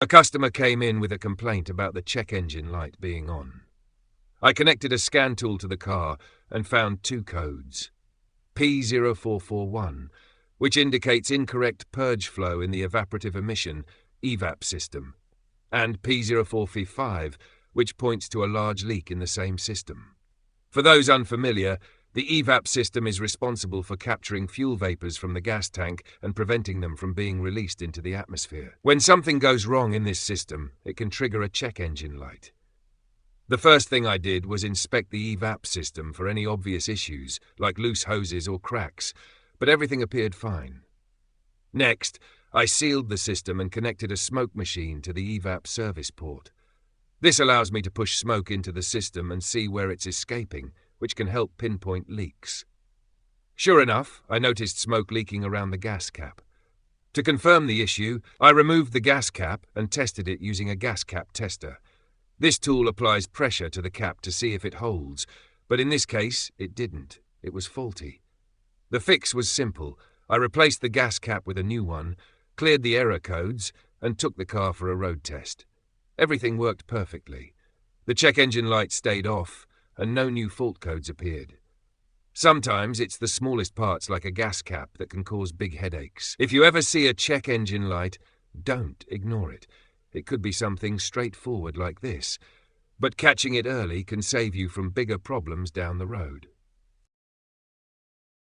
A customer came in with a complaint about the check engine light being on. I connected a scan tool to the car and found two codes. P0441, which indicates incorrect purge flow in the evaporative emission (EVAP) system, and P0455, which points to a large leak in the same system. For those unfamiliar, the EVAP system is responsible for capturing fuel vapors from the gas tank and preventing them from being released into the atmosphere. When something goes wrong in this system, it can trigger a check engine light. The first thing I did was inspect the EVAP system for any obvious issues, like loose hoses or cracks, but everything appeared fine. Next, I sealed the system and connected a smoke machine to the EVAP service port. This allows me to push smoke into the system and see where it's escaping, which can help pinpoint leaks. Sure enough, I noticed smoke leaking around the gas cap. To confirm the issue, I removed the gas cap and tested it using a gas cap tester. This tool applies pressure to the cap to see if it holds, but in this case, it didn't. It was faulty. The fix was simple. I replaced the gas cap with a new one, cleared the error codes, and took the car for a road test. Everything worked perfectly. The check engine light stayed off, and no new fault codes appeared. Sometimes it's the smallest parts like a gas cap that can cause big headaches. If you ever see a check engine light, don't ignore it. It could be something straightforward like this, but catching it early can save you from bigger problems down the road.